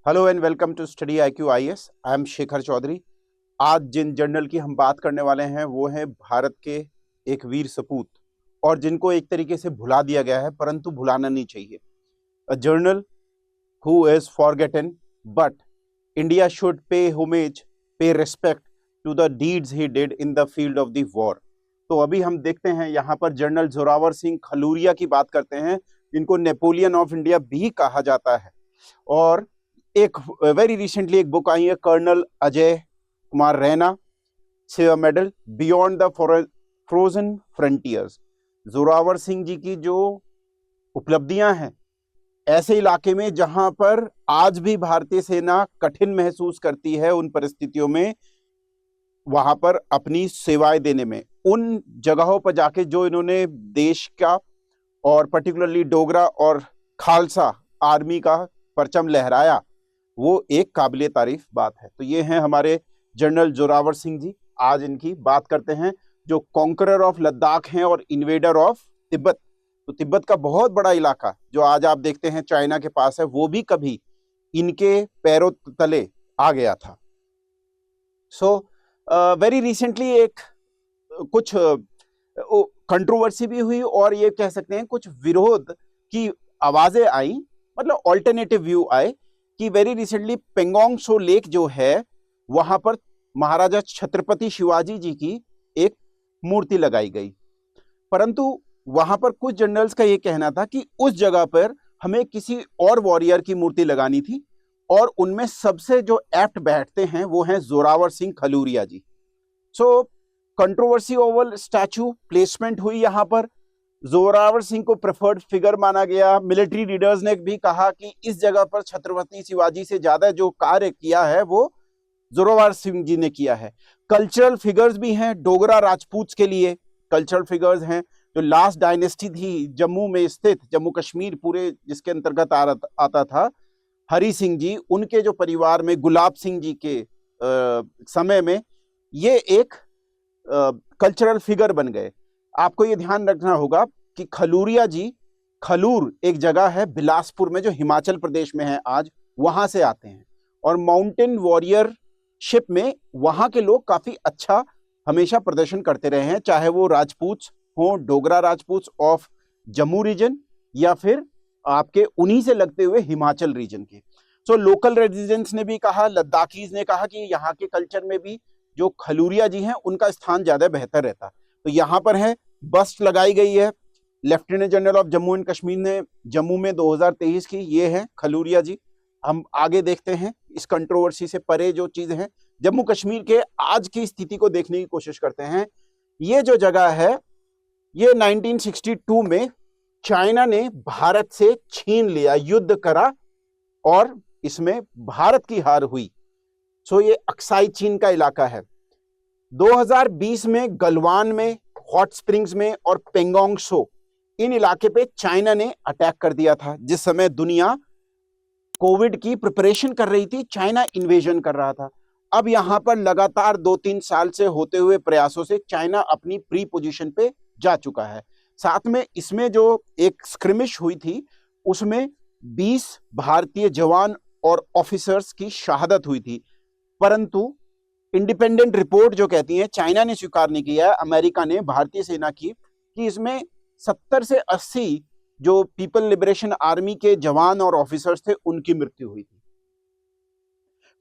Hello and welcome to study IQ IAS। I am Shekhar Chaudhary. आज जिन journal की हम बात करने वाले हैं वो है भारत के एक वीर सपूत और जिनको एक तरीके से भुला दिया गया है, परंतु भुलाना नहीं चाहिए। A general who is forgotten but India should pay homage, pay respect to the deeds he did in the field of the war. तो अभी हम देखते हैं यहाँ पर जनरल जोरावर सिंह खलूरिया की बात करते हैं, जिनको नेपोलियन ऑफ इंडिया भी कहा जाता है। और एक वेरी रिसेंटली एक बुक आई है, कर्नल अजय कुमार रैना से medal beyond the frozen frontiers. Zorawar Singh ji की जो उपलब्धियां हैं ऐसे इलाके में जहां पर आज भी भारतीय सेना कठिन महसूस करती है उन परिस्थितियों में, वहां पर अपनी सेवाएं देने में, उन जगहों पर जाके जो इन्होंने देश का और पर्टिकुलरली डोगरा और खालसा आर्मी का परचम लहराया, वो एक काबिले तारीफ बात है। तो ये हैं हमारे जनरल जोरावर सिंह जी। आज इनकी बात करते हैं, जो कॉन्करर ऑफ लद्दाख हैं और इन्वेडर ऑफ तिब्बत। तो तिब्बत का बहुत बड़ा इलाका जो आज आप देखते हैं चाइना के पास है, वो भी कभी इनके पैरों तले आ गया था। सो वेरी रिसेंटली एक कुछ कंट्रोवर्सी भी हुई और ये कह सकते हैं कुछ विरोध की आवाजें आई, मतलब ऑल्टरनेटिव व्यू आए कि वेरी रिसेंटली पेंगोंग सो लेक जो है वहां पर महाराजा छत्रपति शिवाजी जी की एक मूर्ति लगाई गई। परंतु वहां पर कुछ जनरल्स का यह कहना था कि उस जगह पर हमें किसी और वॉरियर की मूर्ति लगानी थी, और उनमें सबसे जो एप्ट बैठते हैं वो हैं जोरावर सिंह खलूरिया जी। सो कंट्रोवर्सी ओवर स्टैचू प्लेसमेंट हुई। यहां पर जोरावर सिंह को प्रेफर्ड फिगर माना गया। मिलिट्री लीडर्स ने भी कहा कि इस जगह पर छत्रपति शिवाजी से ज्यादा जो कार्य किया है वो जोरावर सिंह जी ने किया है। कल्चरल फिगर्स भी हैं डोगरा राजपूत के लिए। कल्चरल फिगर्स हैं जो लास्ट डायनेस्टी थी जम्मू में स्थित, जम्मू कश्मीर पूरे जिसके अंतर्गत आता था, हरि सिंह जी, उनके जो परिवार में गुलाब सिंह जी के समय में ये एक कल्चरल फिगर बन गए। आपको ये ध्यान रखना होगा कि खलूरिया जी, खलूर एक जगह है बिलासपुर में जो हिमाचल प्रदेश में है आज, वहां से आते हैं। और माउंटेन वॉरियरशिप में वहां के लोग काफी अच्छा हमेशा प्रदर्शन करते रहे हैं, चाहे वो राजपूत हो, डोगरा राजपूत ऑफ जम्मू रीजन, या फिर आपके उन्हीं से लगते हुए हिमाचल रीजन के। सो लोकल रेजिडेंट्स ने भी कहा, लद्दाखीज ने कहा कि यहाँ के कल्चर में भी जो खलूरिया जी हैं उनका स्थान ज्यादा बेहतर रहता। तो यहाँ पर है बस्ट लगाई गई है lieutenant general of Jammu and Kashmir ने जम्मू में 2023 की। ये है खलूरिया जी। हम आगे देखते हैं इस कंट्रोवर्सी से परे जो चीजें हैं, जम्मू कश्मीर के आज की स्थिति को देखने की कोशिश करते हैं। ये जो जगह है ये 1962 में चाइना ने भारत से छीन लिया, युद्ध करा और इसमें भारत की हार हुई। सो ये अक्साई चीन का इलाका है। 2020 में गलवान में, हॉट स्प्रिंग्स में और पेंगोंग सो, इन इलाके पे चाइना ने अटैक कर दिया था। जिस समय दुनिया कोविड की प्रिपरेशन कर रही थी, चाइना इन्वेजन कर रहा था। अब यहां पर लगातार 2-3 साल से होते हुए प्रयासों से चाइना अपनी प्री पोजीशन पे जा चुका है। साथ में इसमें जो एक स्क्रिमिश हुई थी उसमें 20 भारतीय जवान और ऑफिसर्स की शहादत हुई थी। परंतु इंडिपेंडेंट रिपोर्ट जो कहती है, चाइना ने स्वीकार नहीं किया, अमेरिका ने, भारतीय सेना की, कि इसमें 70 से 80 जो पीपल लिबरेशन आर्मी के जवान और ऑफिसर्स थे उनकी मृत्यु हुई थी।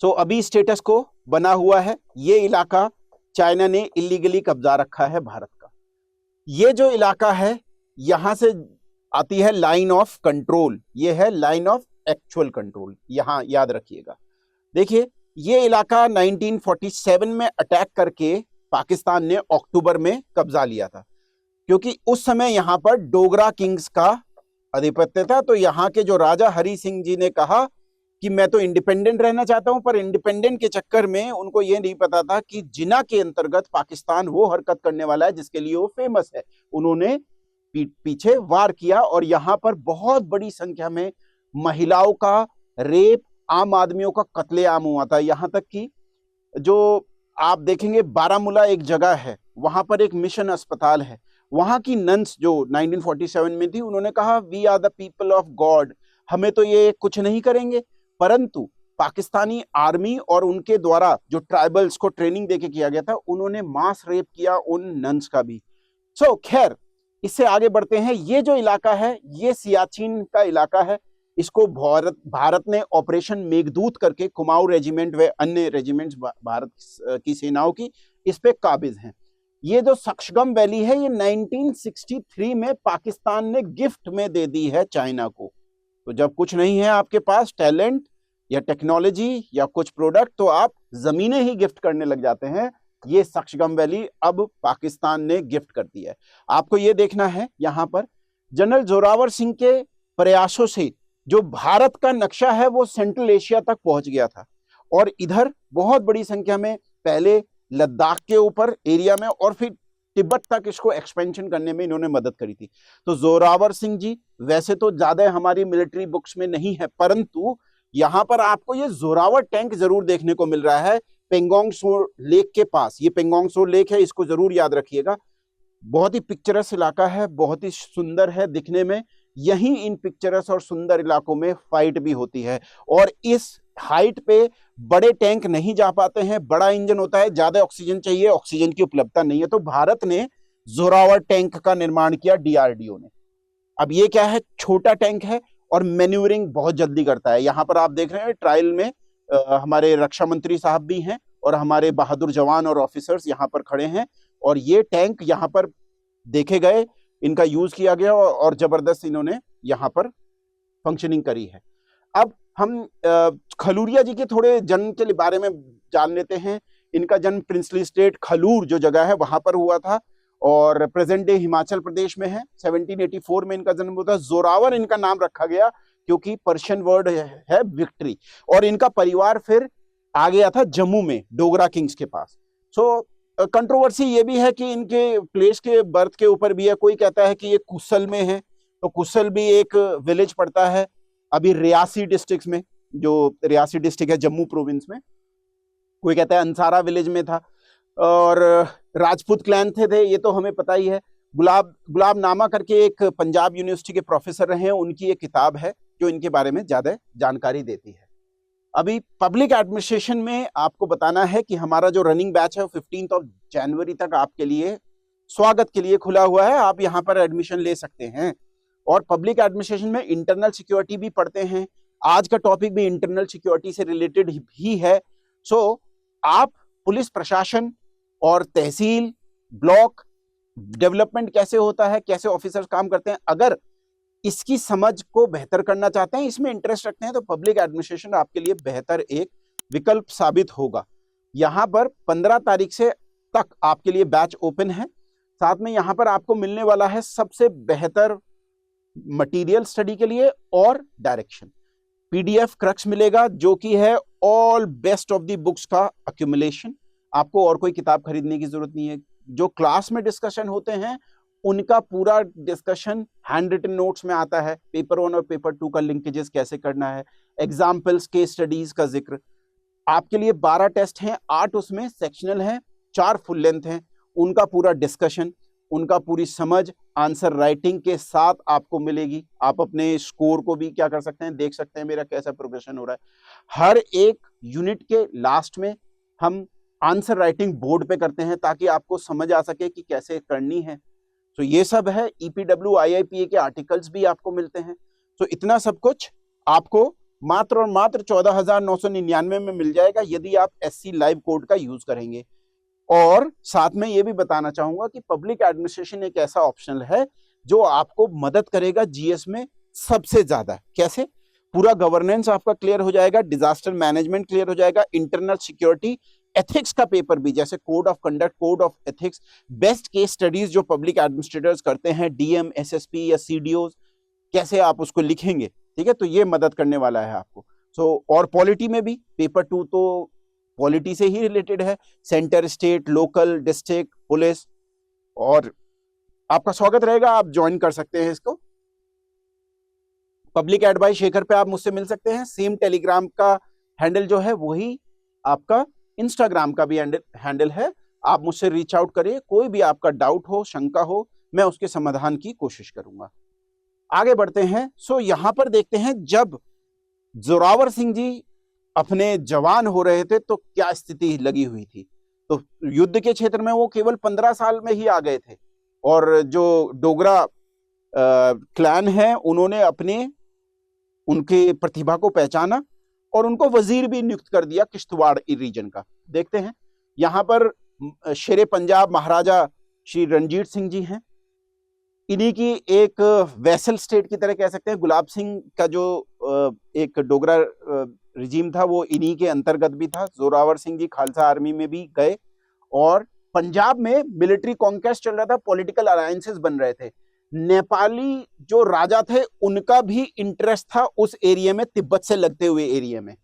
सो अभी स्टेटस को बना हुआ है, ये इलाका चाइना ने इलीगली कब्जा रखा है भारत का। ये जो इलाका है यहां से आती है लाइन ऑफ कंट्रोल, ये है लाइन ऑफ एक्चुअल कंट्रोल, यहां याद रखिएगा। देखिए ये इलाका 1947 में अटैक करके पाकिस्तान ने अक्टूबर में कब्जा लिया था, क्योंकि उस समय यहां पर डोगरा किंग्स का आधिपत्य था। तो यहां के जो राजा हरि सिंह जी ने कहा कि मैं तो इंडिपेंडेंट रहना चाहता हूं, पर इंडिपेंडेंट के चक्कर में उनको यह नहीं पता था कि जिना के अंतर्गत पाकिस्तान वो हरकत करने वाला है जिसके लिए वो फेमस है। उन्होंने पीछे वार किया और यहां पर बहुत बड़ी संख्या में महिलाओं का रेप, आम आदमियों का कत्लेआम हुआ था। यहां तक कि जो आप देखेंगे बारामूला एक जगह है, वहां पर एक मिशन अस्पताल है, वहां की नन्स जो 1947 में थी, उन्होंने कहा we are the people of God, हमें तो ये कुछ नहीं करेंगे। परंतु पाकिस्तानी आर्मी और उनके द्वारा जो ट्राइबल्स को ट्रेनिंग देके किया गया था, उन्होंने मास रेप किया उन नन्स का भी। सो खैर, इससे आगे बढ़ते हैं। ये जो इलाका है ये सियाचिन का इलाका है। इसको भारत ने ऑपरेशन मेघदूत करके कुमाऊं रेजिमेंट व अन्य रेजिमेंट्स भारत की सेनाओं की इस पे काबिज हैं। ये जो सक्शगम वैली है ये 1963 में पाकिस्तान ने गिफ्ट में दे दी है चाइना को। तो जब कुछ नहीं है आपके पास टैलेंट या टेक्नोलॉजी या कुछ प्रोडक्ट, तो आप जमीनें ही गिफ्ट करने लग जाते हैं। ये सक्शगम वैली अब पाकिस्तान ने गिफ्ट कर दी है। आपको ये देखना है, यहाँ पर जनरल जोरावर सिंह के प्रयासों से जो भारत का नक्शा है वो सेंट्रल एशिया तक पहुंच गया था, और इधर बहुत बड़ी संख्या में पहले लद्दाख के ऊपर एरिया में और फिर तिब्बत तक इसको एक्सपेंशन करने में इन्होंने मदद करी थी। तो जोरावर सिंह जी वैसे तो ज्यादा हमारी मिलिट्री बुक्स में नहीं है, परंतु यहाँ पर आपको ये जोरावर टैंक जरूर देखने को मिल रहा है पेंगोंग सो लेक के पास। ये पेंगोंग सो लेक है, इसको जरूर याद रखिएगा। बहुत ही पिक्चरस इलाका है, बहुत ही सुंदर है दिखने में। यहीं इन पिक्चरस और सुंदर इलाकों में फाइट भी होती है, और इस हाइट पे बड़े टैंक नहीं जा पाते हैं, बड़ा इंजन होता है, ज्यादा ऑक्सीजन चाहिए, ऑक्सीजन की उपलब्धता नहीं है। तो भारत ने जोरावर टैंक का निर्माण किया, डीआरडीओ ने। अब ये क्या है, छोटा टैंक है और मैन्यूवरिंग बहुत जल्दी करता है। यहाँ पर आप देख रहे हैं ट्रायल में हमारे रक्षा मंत्री साहब भी हैं और हमारे बहादुर जवान और ऑफिसर्स यहाँ पर खड़े हैं, और ये टैंक यहाँ पर देखे गए, इनका यूज किया गया और जबरदस्त इन्होंने यहाँ पर फंक्शनिंग करी है। अब हम खलूरिया जी के थोड़े जन्म के बारे में जान लेते हैं। इनका जन्म प्रिंसली स्टेट खलूर जो जगह है वहां पर हुआ था, और प्रेजेंट डे हिमाचल प्रदेश में है। 1784 में इनका जन्म हुआ था। जोरावर इनका नाम रखा गया क्योंकि पर्शियन वर्ड है विक्ट्री, और इनका परिवार फिर आ गया था जम्मू में डोगरा किंग्स के पास। सो कंट्रोवर्सी ये भी है कि इनके प्लेस के बर्थ के ऊपर भी है। कोई कहता है कि ये कुसल में है, तो कुसल भी एक विलेज पड़ता है अभी रियासी डिस्ट्रिक्ट में, जो रियासी डिस्ट्रिक्ट है जम्मू प्रोविंस में। कोई कहता है अंसारा विलेज में था, और राजपूत क्लैन थे, ये तो हमें पता ही है। गुलाब नामा करके एक पंजाब यूनिवर्सिटी के प्रोफेसर रहे हैं, उनकी एक किताब है जो इनके बारे में ज्यादा जानकारी देती है। अभी पब्लिक एडमिनिस्ट्रेशन में आपको बताना है कि हमारा जो रनिंग बैच है 15 जनवरी तक आपके लिए स्वागत के लिए खुला हुआ है। आप यहाँ पर एडमिशन ले सकते हैं, और पब्लिक एडमिनिस्ट्रेशन में इंटरनल सिक्योरिटी भी पढ़ते हैं। आज का टॉपिक भी इंटरनल सिक्योरिटी से रिलेटेड ही है। सो आप पुलिस प्रशासन और तहसील ब्लॉक डेवलपमेंट कैसे होता है, कैसे ऑफिसर्स काम करते हैं, अगर इसकी समझ को बेहतर करना चाहते हैं, इसमें इंटरेस्ट रखते हैं, तो पब्लिक एडमिनिस्ट्रेशन आपके लिए बेहतर एक विकल्प साबित होगा। यहाँ पर 15 तारीख से तक आपके लिए बैच ओपन है। साथ में यहाँ पर आपको मिलने वाला है सबसे बेहतर मटेरियल स्टडी के लिए और डायरेक्शन। पीडीएफ क्रक्स मिलेगा जो कि है all best of the books का अक्यूमुलेशन। आपको और कोई किताब खरीदने की जरूरत नहीं है। जो क्लास में डिस्कशन होते हैं उनका पूरा डिस्कशन हैंड रिटन नोट्स में आता है। पेपर 1 और पेपर 2 का लिंकेजेस कैसे करना है, एग्जाम्पल्स, केस स्टडीज का जिक्र। आपके लिए 12 टेस्ट हैं, 8 उसमें सेक्शनल हैं, 4 फुल लेंथ हैं। उनका पूरा डिस्कशन, उनका पूरी समझ आंसर राइटिंग के साथ आपको मिलेगी। आप अपने स्कोर को भी क्या कर सकते हैं, देख सकते हैं मेरा कैसा प्रोग्रेशन हो रहा है। हर एक यूनिट के लास्ट में हम आंसर राइटिंग बोर्ड पे करते हैं ताकि आपको समझ आ सके कि कैसे करनी है। तो ये सब है। EPW IIPA के आर्टिकल्स भी आपको मिलते हैं। तो इतना सब कुछ आपको मात्र और मात्र 14,999 में मिल जाएगा यदि आप SC लाइव कोड का यूज करेंगे। और साथ में ये भी बताना चाहूंगा कि पब्लिक एडमिनिस्ट्रेशन एक ऐसा ऑप्शनल है जो आपको मदद करेगा GS में सबसे ज्यादा। कैसे? पूरा गवर्नेंस आपका क्लियर हो जाएगा, डिजास्टर मैनेजमेंट क्लियर हो जाएगा, इंटरनल सिक्योरिटी, एथिक्स का पेपर भी, जैसे code of conduct, code of ethics, best case studies जो पब्लिक एडमिनिस्ट्रेटर्स करते हैं, DM, SSP या CDOs, कैसे आप उसको लिखेंगे, ठीक है, तो ये मदद करने वाला है आपको। और पॉलिटी में भी पेपर 2 तो पॉलिटी से ही रिलेटेड है, centre, state, local, district, police, और आपका स्वागत रहेगा। आप ज्वाइन कर सकते हैं इसको। पब्लिक एड बाय शेखर पे आप मुझसे मिल सकते हैं। सेम टेलीग्राम का हैंडल जो है वही आपका इंस्टाग्राम का भी हैंडल है। आप मुझसे रीच आउट करिए, कोई भी आपका डाउट हो, शंका हो, मैं उसके समाधान की कोशिश करूंगा। आगे बढ़ते हैं। यहां पर देखते हैं जब जोरावर सिंह जी अपने जवान हो रहे थे तो क्या स्थिति लगी हुई थी। तो युद्ध के क्षेत्र में वो केवल 15 साल में ही आ गए थे। और जो डोगरा क्लैन है उन्होंने अपने उनके प्रतिभा को पहचाना और उनको वजीर भी नियुक्त कर दिया किश्तवाड़ रीजन का। देखते हैं यहाँ पर शेरे पंजाब महाराजा श्री रणजीत सिंह जी हैं। इन्हीं की एक वैसल स्टेट की तरह कह सकते हैं। गुलाब सिंह का जो एक डोगरा रिजीम था वो इन्हीं के अंतर्गत भी था। जोरावर सिंह जी खालसा आर्मी में भी गए और पंजाब में मिलिट्री कॉन्क्वेस्ट चल रहा था, पॉलिटिकल अलायंसेस बन रहे थे। नेपाली जो राजा थे उनका भी इंटरेस्ट था उस एरिया में, तिब्बत से लगते हुए एरिया में।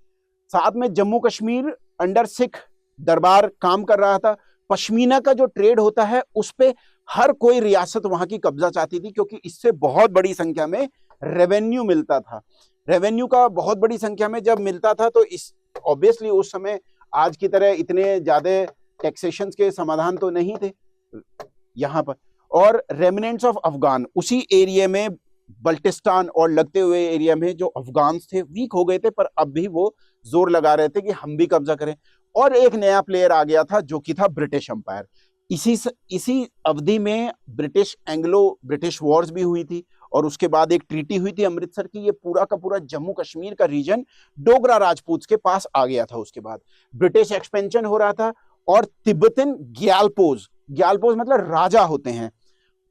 साथ में जम्मू कश्मीर अंडर सिख दरबार काम कर रहा था। पश्मीना का जो ट्रेड होता है उस पे हर कोई रियासत वहां की कब्जा चाहती थी, क्योंकि इससे बहुत बड़ी संख्या में रेवेन्यू मिलता था। रेवेन्यू का बहुत बड़ी संख्या में जब मिलता था तो इस ऑब्वियसली उस समय आज की तरह इतने ज्यादा टैक्सेशन के समाधान तो नहीं थे यहाँ पर। और रेमिनेंट्स ऑफ अफगान उसी एरिया में, बल्टिस्तान और लगते हुए एरिया में जो अफगान थे वीक हो गए थे, पर अब भी वो जोर लगा रहे थे कि हम भी कब्जा करें। और एक नया प्लेयर आ गया था जो कि था ब्रिटिश एम्पायर। इसी अवधि में ब्रिटिश एंग्लो ब्रिटिश वॉर्स भी हुई थी और उसके बाद एक ट्रीटी हुई थी अमृतसर की। ये पूरा का पूरा जम्मू कश्मीर का रीजन डोगरा राजपूत के पास आ गया था। उसके बाद ब्रिटिश एक्सपेंशन हो रहा था और तिब्बतन ग्यालपोज मतलब राजा होते हैं,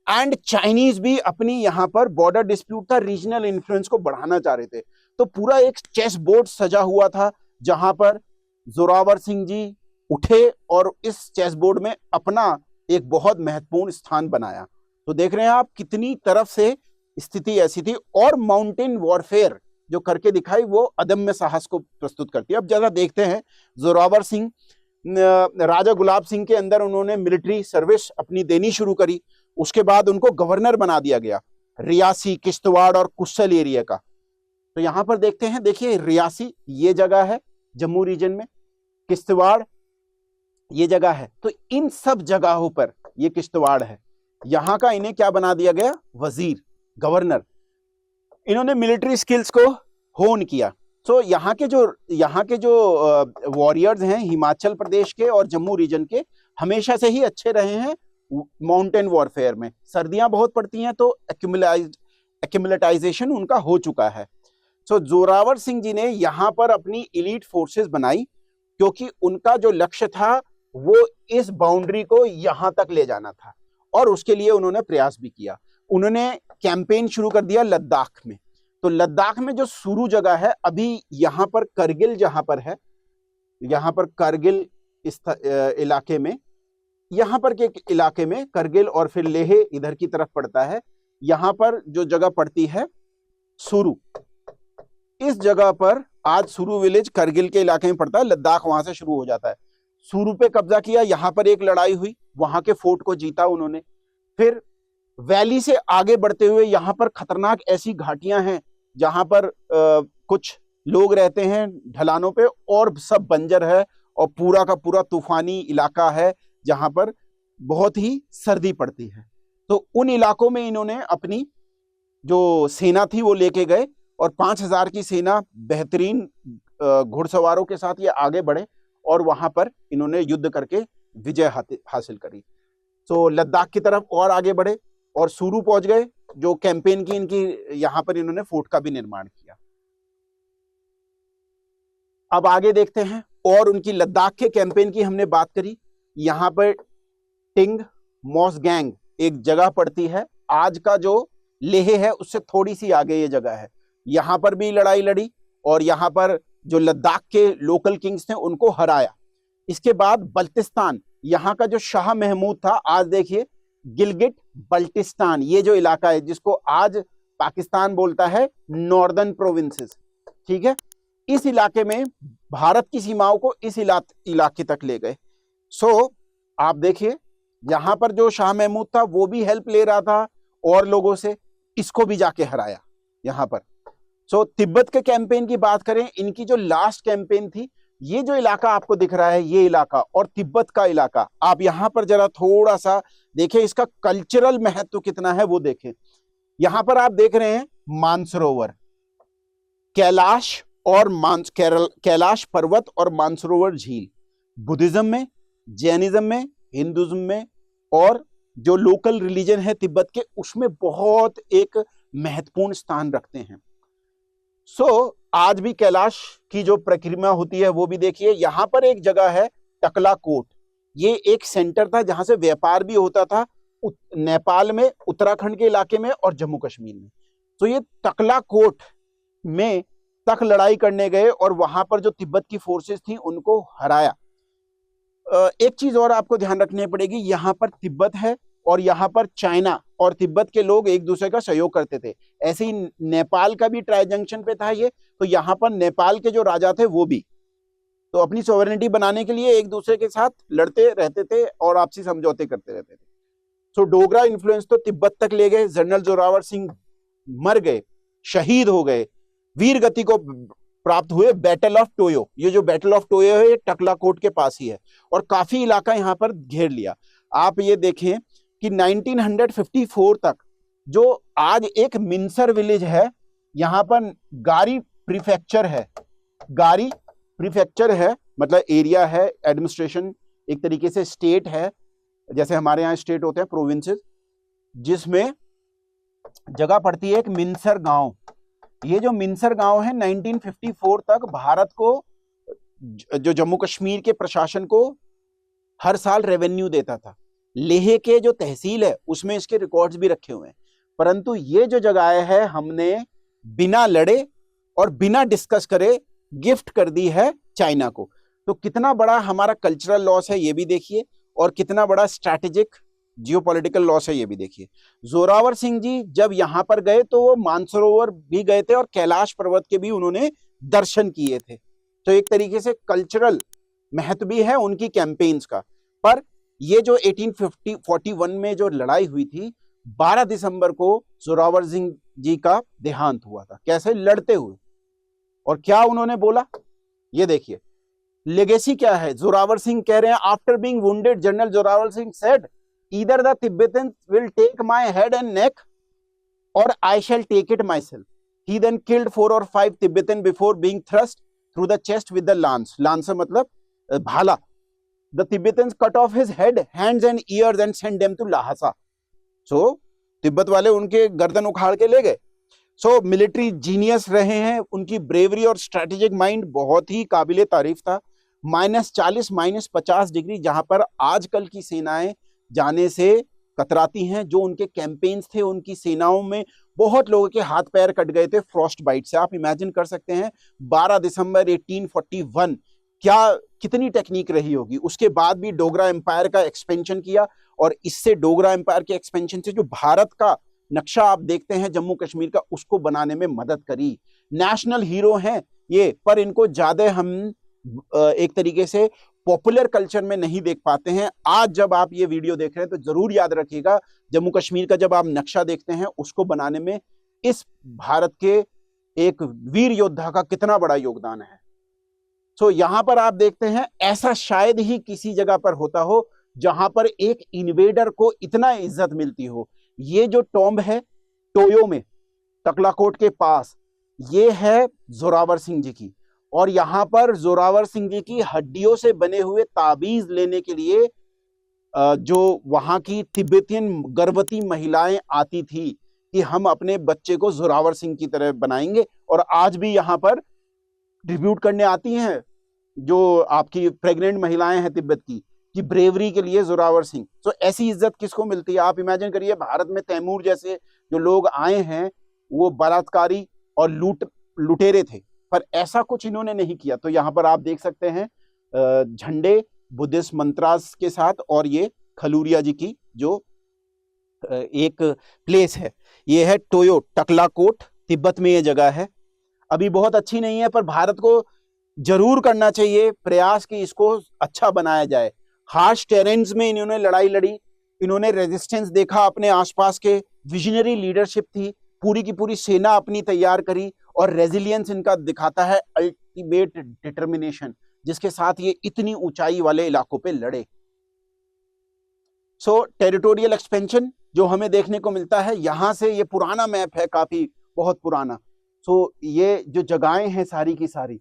एंड चाइनीज भी अपनी यहाँ पर बॉर्डर डिस्प्यूट था, रीजनल इन्फ्लुएंस को बढ़ाना चाह रहे थे। तो पूरा एक चेस बोर्ड सजा हुआ था जहां पर जोरावर सिंह जी उठे और इस चेस बोर्ड में अपना एक बहुत महत्वपूर्ण स्थान बनाया। तो देख रहे हैं आप कितनी तरफ से स्थिति ऐसी थी। और माउंटेन वॉरफेयर जो करके दिखाई वो अदम्य साहस को प्रस्तुत करती है। अब जरा देखते हैं जोरावर सिंह, राजा गुलाब सिंह के अंदर उन्होंने मिलिट्री सर्विस अपनी देनी शुरू करी। उसके बाद उनको गवर्नर बना दिया गया रियासी, किश्तवाड़ और कुशल एरिया का। तो यहां पर देखते हैं, देखिए रियासी ये जगह है जम्मू रीजन में, किश्तवाड़ ये जगह है। तो इन सब जगहों पर ये किश्तवाड़ है, यहां का इन्हें क्या बना दिया गया, वजीर, गवर्नर। इन्होंने मिलिट्री स्किल्स को होन किया। तो यहाँ के जो वॉरियर्स हैं हिमाचल प्रदेश के और जम्मू रीजन के, हमेशा से ही अच्छे रहे हैं माउंटेन वॉरफेयर में। सर्दियां बहुत पड़ती हैं तो एक्यूमुलेटाइजेशन उनका हो चुका है। सो जोरावर सिंह जी ने यहाँ पर अपनी इलीट फोर्सेस बनाई, क्योंकि उनका जो लक्ष्य था वो इस बाउंड्री को यहां तक ले जाना था और उसके लिए उन्होंने प्रयास भी किया। उन्होंने कैंपेन शुरू कर दिया लद्दाख में। तो लद्दाख में जो सुरू जगह है, अभी यहाँ पर करगिल जहां पर है, यहाँ पर करगिल इस इलाके में, यहाँ पर के इलाके में करगिल और फिर लेह इधर की तरफ पड़ता है। यहाँ पर जो जगह पड़ती है सुरू, इस जगह पर आज सुरू विलेज करगिल के इलाके में पड़ता है, लद्दाख वहां से शुरू हो जाता है। सुरू पे कब्जा किया, यहाँ पर एक लड़ाई हुई, वहां के फोर्ट को जीता उन्होंने। फिर वैली से आगे बढ़ते हुए यहाँ पर खतरनाक ऐसी घाटियां हैं जहां पर कुछ लोग रहते हैं ढलानों पे और सब बंजर है और पूरा का पूरा तूफानी इलाका है जहां पर बहुत ही सर्दी पड़ती है। तो उन इलाकों में इन्होंने अपनी जो सेना थी वो लेके गए और 5000 की सेना बेहतरीन घुड़सवारों के साथ ये आगे बढ़े और वहां पर इन्होंने युद्ध करके विजय हासिल करी। तो लद्दाख की तरफ और आगे बढ़े और सुरू पहुंच गए, जो कैंपेन की इनकी, यहां पर इन्होंने फोर्ट का भी निर्माण किया। अब आगे देखते हैं, और उनकी लद्दाख के कैंपेन की हमने बात करी। यहां पर टिंग मोसगैंग एक जगह पड़ती है, आज का जो लेह है उससे थोड़ी सी आगे ये जगह है। यहां पर भी लड़ाई लड़ी और यहां पर जो लद्दाख के लोकल किंग्स थे उनको हराया। इसके बाद बल्टिस्तान, यहाँ का जो शाह महमूद था, आज देखिए गिलगिट बल्टिस्तान, ये जो इलाका है जिसको आज पाकिस्तान बोलता है नॉर्दर्न प्रोविंसेस, ठीक है, इस इलाके में भारत की सीमाओं को इस इलाके तक ले गए। सो आप देखिए यहां पर जो शाह महमूद था वो भी हेल्प ले रहा था और लोगों से, इसको भी जाके हराया यहां पर। सो तिब्बत के कैंपेन की बात करें, इनकी जो लास्ट कैंपेन थी, ये जो इलाका आपको दिख रहा है ये इलाका और तिब्बत का इलाका, आप यहां पर जरा थोड़ा सा देखें, इसका कल्चरल महत्व कितना है वो देखें। यहां पर आप देख रहे हैं मानसरोवर, कैलाश और कैलाश पर्वत और मानसरोवर झील। बुद्धिज्म में, जैनिज्म में, हिंदुज्म में और जो लोकल रिलीजन है तिब्बत के, उसमें बहुत एक महत्वपूर्ण स्थान रखते हैं। आज भी कैलाश की जो परिक्रमा होती है वो भी देखिए। यहां पर एक जगह है टकलाकोट, ये एक सेंटर था जहां से व्यापार भी होता था नेपाल में, उत्तराखंड के इलाके में और जम्मू कश्मीर में। तो ये टकलाकोट में तक लड़ाई करने गए और वहां पर जो तिब्बत की फोर्सेस थी उनको हराया। एक चीज और आपको ध्यान रखनी पड़ेगी, यहाँ पर तिब्बत है और यहाँ पर चाइना और तिब्बत के लोग एक दूसरे का सहयोग करते थे। ऐसे ही नेपाल का भी ट्राई जंक्शन पे था ये, तो यहाँ पर नेपाल के जो राजा थे वो भी तो अपनी सॉवरेनिटी बनाने के लिए एक दूसरे के साथ लड़ते रहते थे और आपसी समझौते करते रहते थे। डोगरा इन्फ्लुएंस तो तिब्बत तक ले गए। जनरल जोरावर सिंह मर गए, शहीद हो गए, वीर गति को प्राप्त हुए। बैटल ऑफ टोयो, ये जो बैटल ऑफ टोयो है ये टकलाकोट के पास ही है और काफी इलाका यहाँ पर घेर लिया। आप ये देखें कि 1954 तक जो आज एक मिंसर विलेज है, यहाँ पर गारी प्रीफेक्चर है। गारी प्रीफेक्चर है मतलब एरिया है, एडमिनिस्ट्रेशन एक तरीके से स्टेट है, जैसे हमारे यहाँ स्टेट होते हैं प्रोविंसेस, जिसमें जगह पड़ती है एक मिंसर गांव। ये जो मिंसर गांव है 1954 तक भारत को, जो जम्मू कश्मीर के प्रशासन को हर साल रेवेन्यू देता था। लेह के जो तहसील है उसमें इसके रिकॉर्ड्स भी रखे हुए हैं। परंतु ये जो जगह है हमने बिना लड़े और बिना डिस्कस करे गिफ्ट कर दी है चाइना को। तो कितना बड़ा हमारा कल्चरल लॉस है ये भी देखिए और कितना बड़ा स्ट्रैटेजिक जियोपॉलिटिकल लॉस है ये भी देखिए। जोरावर सिंह जी जब यहां पर गए तो वो मानसरोवर भी गए थे और कैलाश पर्वत के भी उन्होंने दर्शन किए थे। तो एक तरीके से कल्चरल महत्व भी है उनकी कैंपेन्स का। पर ये जो 1841 में जो लड़ाई हुई थी, 12 दिसंबर को जोरावर सिंह जी का देहांत हुआ था। कैसे? लड़ते हुए। और क्या उन्होंने बोला ये देखिए। लेगेसी क्या है? जोरावर सिंह कह रहे हैं, after being wounded general Zorawar Singh said, either the Tibetans will take my head and neck or I shall take it myself. He then killed 4 or 5 Tibetan before being thrust through the chest with the lance. Lance मतलब भाला. The Tibetans cut off his head, hands and ears and sent them to Lhasa. So Tibet वाले उनके गर्दन उखाड़ के ले गए। So military genius रहे हैं, उनकी ब्रेवरी और स्ट्रेटेजिक माइंड बहुत ही काबिले तारीफ था। -40 -50 डिग्री जहां पर आजकल की सेनाएं जाने से कतराती हैं। जो उनके कैंपेन्स थे, उनकी सेनाओं में बहुत लोगों के हाथ पैर कट गए थे फ्रॉस्ट बाइट से। आप इमेजिन कर सकते हैं 12 दिसंबर 1841 क्या कितनी टेक्निक रही होगी। उसके बाद भी डोगरा एम्पायर का एक्सपेंशन किया और इससे डोगरा एम्पायर के एक्सपेंशन से जो भारत का नक्शा आप देखते हैं जम्मू कश्मीर का, उसको बनाने में मदद करी। नेशनल हीरो हैं ये, पर इनको ज्यादा हम एक तरीके से पॉपुलर कल्चर में नहीं देख पाते हैं। आज जब आप ये वीडियो देख रहे हैं तो जरूर याद रखिएगा, जम्मू कश्मीर का जब आप नक्शा देखते हैं उसको बनाने में इस भारत के एक वीर योद्धा का कितना बड़ा योगदान है। सो यहां पर आप देखते हैं ऐसा शायद ही किसी जगह पर होता हो जहां पर एक इन्वेडर को इतना इज्जत मिलती हो। ये जो टॉम्ब है टोयो में, टकलाकोट के पास, ये है जोरावर सिंह जी की। और यहां पर जोरावर सिंह जी की हड्डियों से बने हुए ताबीज लेने के लिए जो वहां की तिब्बतियन गर्भवती महिलाएं आती थी कि हम अपने बच्चे को जोरावर सिंह की तरह बनाएंगे, और आज भी यहां पर ट्रिब्यूट करने आती हैं जो आपकी प्रेग्नेंट महिलाएं हैं तिब्बत की, कि ब्रेवरी के लिए जोरावर सिंह। तो ऐसी इज्जत किसको मिलती है? आप इमेजिन करिए, भारत में तैमूर जैसे जो लोग आए हैं वो बलात्कारी और लुटेरे थे, पर ऐसा कुछ इन्होंने नहीं किया। तो यहाँ पर आप देख सकते हैं झंडे बुद्धिस्ट मंत्रास के साथ, और ये खलूरिया जी की जो एक प्लेस है, ये है टोयो टकलाकोट, तिब्बत में ये जगह है। अभी बहुत अच्छी नहीं है, पर भारत को जरूर करना चाहिए प्रयास कि इसको अच्छा बनाया जाए। हार्श टेरेन्स में इन्होंने लड़ाई लड़ी, इन्होंने रेजिस्टेंस देखा, अपने आसपास के विजनरी लीडरशिप थी, पूरी की पूरी सेना अपनी तैयार करी, और रेजिलियंस इनका दिखाता है अल्टीमेट डिटर्मिनेशन, जिसके साथ ये इतनी ऊंचाई वाले इलाकों पे लड़े। सो टेरिटोरियल एक्सपेंशन जो हमें देखने को मिलता है, यहां से ये पुराना मैप है, काफी बहुत पुराना, सो ये जो जगहें हैं सारी की सारी,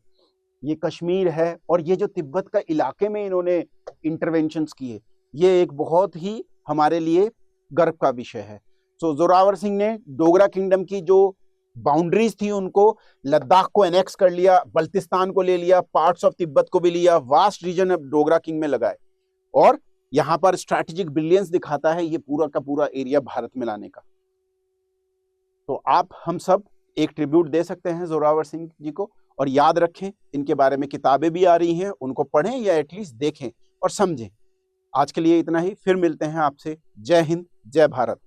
ये कश्मीर है और ये जो तिब्बत का इलाके में इन्होंने इंटरवेंशंस किए, ये एक बहुत ही हमारे लिए गर्व का विषय है। सो जोरावर सिंह ने डोगरा किंगडम की जो बाउंड्रीज थी उनको, लद्दाख को एनेक्स कर लिया, बल्तिस्तान को ले लिया, पार्ट्स ऑफ तिब्बत को भी लिया, वास्ट रीजन अब डोगरा किंग में लगाए और यहाँ पर स्ट्रैटेजिक ब्रिलियंस दिखाता है ये पूरा का पूरा एरिया भारत में लाने का। तो आप हम सब एक ट्रिब्यूट दे सकते हैं जोरावर सिंह जी को, और याद रखें इनके बारे में किताबें भी आ रही हैं, उनको पढ़ें या एटलीस्ट देखें और समझें। आज के लिए इतना ही, फिर मिलते हैं आपसे। जय हिंद, जय भारत।